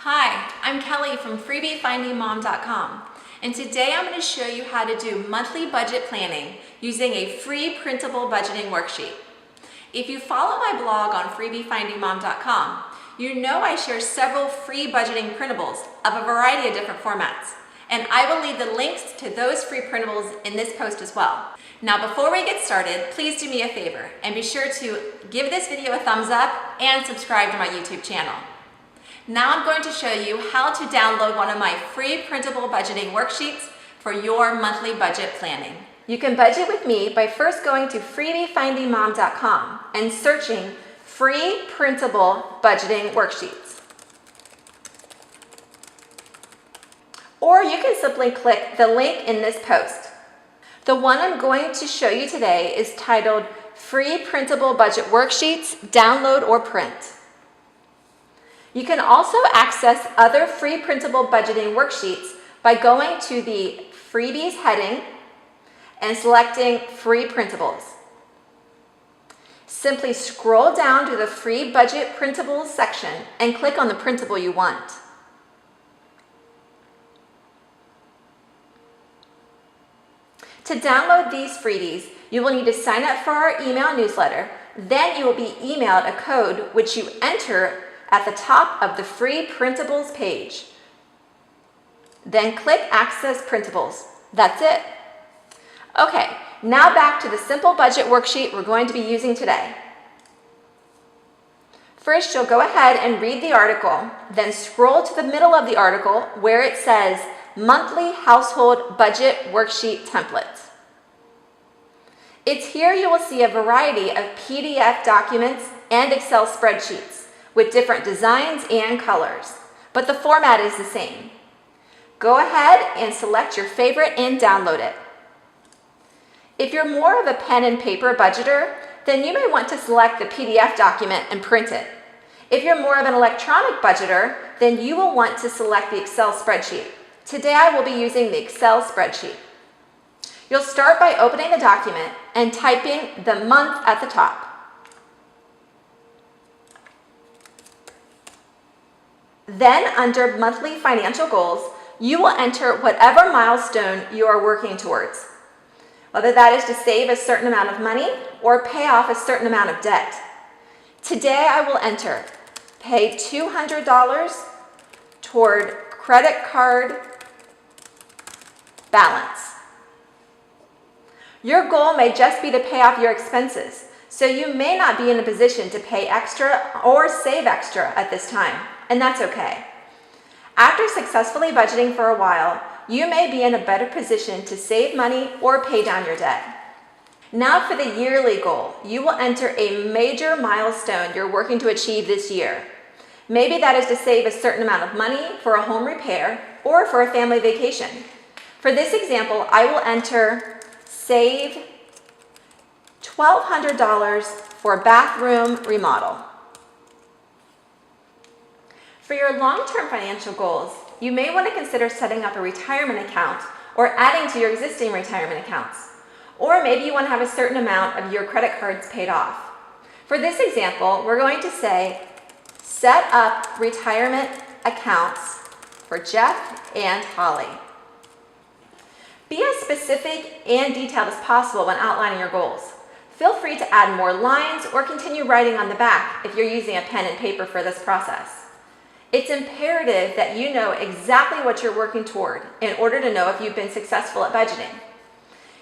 Hi, I'm Kelly from freebiefindingmom.com, and today I'm going to show you how to do monthly budget planning using a free printable budgeting worksheet. If you follow my blog on freebiefindingmom.com, you know I share several free budgeting printables of a variety of different formats, and I will leave the links to those free printables in this post as well. Now before we get started, please do me a favor and be sure to give this video a thumbs up and subscribe to my YouTube channel. Now I'm going to show you how to download one of my free printable budgeting worksheets for your monthly budget planning. You can budget with me by first going to freebiefindingmom.com and searching free printable budgeting worksheets. Or you can simply click the link in this post. The one I'm going to show you today is titled Free Printable Budget Worksheets, Download or Print. You can also access other free printable budgeting worksheets by going to the Freebies heading and selecting Free Printables. Simply scroll down to the Free Budget Printables section and click on the printable you want. To download these freebies, you will need to sign up for our email newsletter. Then you will be emailed a code which you enter at the top of the free printables page. Then click Access Printables. That's it. Okay, now back to the simple budget worksheet we're going to be using today. First, you'll go ahead and read the article, then scroll to the middle of the article where it says Monthly Household Budget Worksheet Templates. It's here you will see a variety of PDF documents and Excel spreadsheets with different designs and colors, but the format is the same. Go ahead and select your favorite and download it. If you're more of a pen and paper budgeter, then you may want to select the PDF document and print it. If you're more of an electronic budgeter, then you will want to select the Excel spreadsheet. Today I will be using the Excel spreadsheet. You'll start by opening the document and typing the month at the top. Then, under Monthly Financial Goals, you will enter whatever milestone you are working towards, whether that is to save a certain amount of money or pay off a certain amount of debt. Today, I will enter pay $200 toward credit card balance. Your goal may just be to pay off your expenses, so you may not be in a position to pay extra or save extra at this time. And that's okay. After successfully budgeting for a while, you may be in a better position to save money or pay down your debt. Now for the yearly goal, you will enter a major milestone you're working to achieve this year. Maybe that is to save a certain amount of money for a home repair or for a family vacation. For this example, I will enter save $1,200 for bathroom remodel. For your long-term financial goals, you may want to consider setting up a retirement account or adding to your existing retirement accounts. Or maybe you want to have a certain amount of your credit cards paid off. For this example, we're going to say, set up retirement accounts for Jeff and Holly. Be as specific and detailed as possible when outlining your goals. Feel free to add more lines or continue writing on the back if you're using a pen and paper for this process. It's imperative that you know exactly what you're working toward in order to know if you've been successful at budgeting.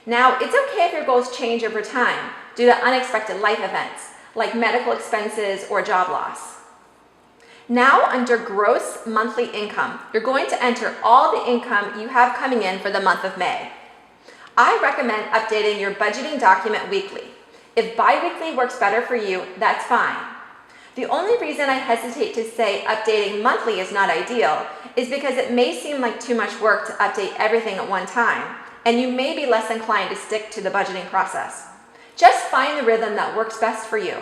Now, it's okay if your goals change over time due to unexpected life events like medical expenses or job loss. Now, under gross monthly income, you're going to enter all the income you have coming in for the month of May. I recommend updating your budgeting document weekly. If bi-weekly works better for you, that's fine. The only reason I hesitate to say updating monthly is not ideal is because it may seem like too much work to update everything at one time, and you may be less inclined to stick to the budgeting process. Just find the rhythm that works best for you.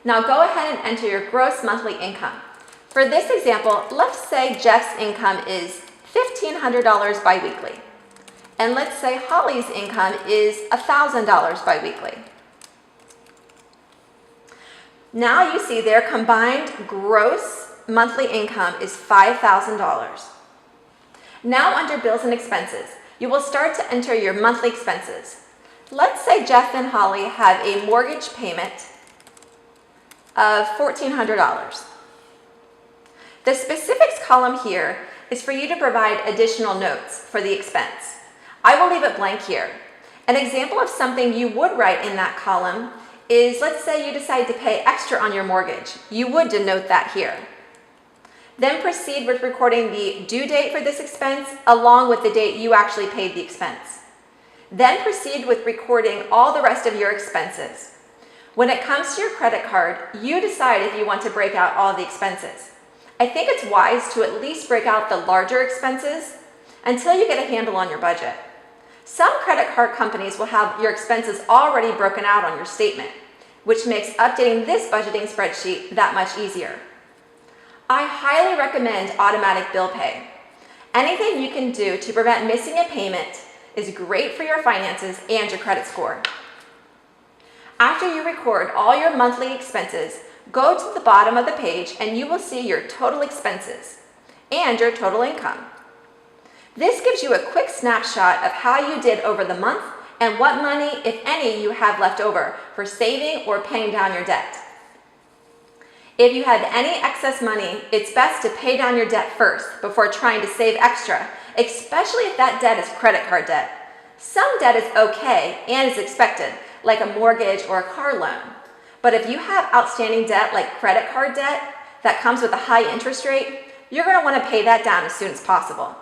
Now go ahead and enter your gross monthly income. For this example, let's say Jeff's income is $1,500 biweekly, and let's say Holly's income is $1,000 biweekly. Now you see their combined gross monthly income is $5,000. Now under bills and expenses, you will start to enter your monthly expenses. Let's say Jeff and Holly have a mortgage payment of $1,400. The specifics column here is for you to provide additional notes for the expense. I will leave it blank here. An example of something you would write in that column is, let's say you decide to pay extra on your mortgage. You would denote that here. Then proceed with recording the due date for this expense along with the date you actually paid the expense. Then proceed with recording all the rest of your expenses. When it comes to your credit card, you decide if you want to break out all the expenses. I think it's wise to at least break out the larger expenses until you get a handle on your budget. Some credit card companies will have your expenses already broken out on your statement, which makes updating this budgeting spreadsheet that much easier. I highly recommend automatic bill pay. Anything you can do to prevent missing a payment is great for your finances and your credit score. After you record all your monthly expenses, go to the bottom of the page and you will see your total expenses and your total income. This gives you a quick snapshot of how you did over the month and what money, if any, you have left over for saving or paying down your debt. If you have any excess money, it's best to pay down your debt first before trying to save extra, especially if that debt is credit card debt. Some debt is okay and is expected, like a mortgage or a car loan. But if you have outstanding debt like credit card debt that comes with a high interest rate, you're going to want to pay that down as soon as possible.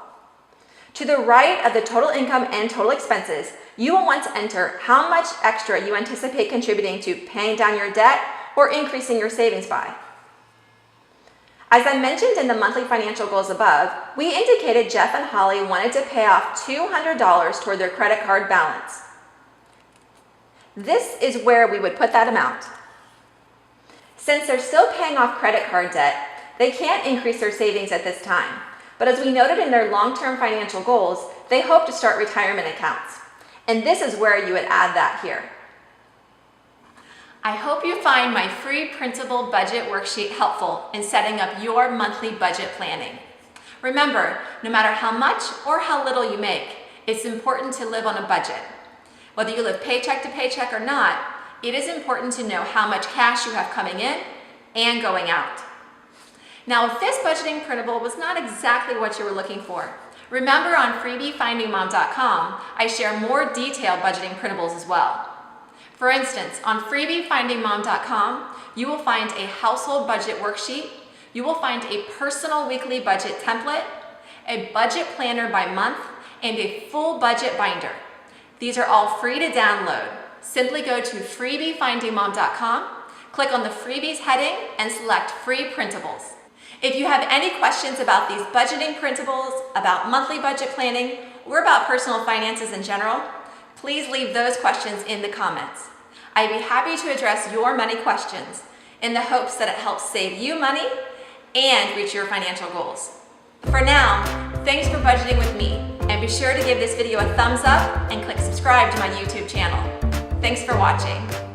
To the right of the total income and total expenses, you will want to enter how much extra you anticipate contributing to paying down your debt or increasing your savings by. As I mentioned in the monthly financial goals above, we indicated Jeff and Holly wanted to pay off $200 toward their credit card balance. This is where we would put that amount. Since they're still paying off credit card debt, they can't increase their savings at this time. But as we noted in their long-term financial goals, they hope to start retirement accounts. And this is where you would add that here. I hope you find my free printable budget worksheet helpful in setting up your monthly budget planning. Remember, no matter how much or how little you make, it's important to live on a budget. Whether you live paycheck to paycheck or not, it is important to know how much cash you have coming in and going out. Now, if this budgeting printable was not exactly what you were looking for, remember on freebiefindingmom.com, I share more detailed budgeting printables as well. For instance, on freebiefindingmom.com, you will find a household budget worksheet, you will find a personal weekly budget template, a budget planner by month, and a full budget binder. These are all free to download. Simply go to freebiefindingmom.com, click on the freebies heading, and select free printables. If you have any questions about these budgeting printables, about monthly budget planning, or about personal finances in general, please leave those questions in the comments. I'd be happy to address your money questions in the hopes that it helps save you money and reach your financial goals. For now, thanks for budgeting with me, and be sure to give this video a thumbs up and click subscribe to my YouTube channel. Thanks for watching.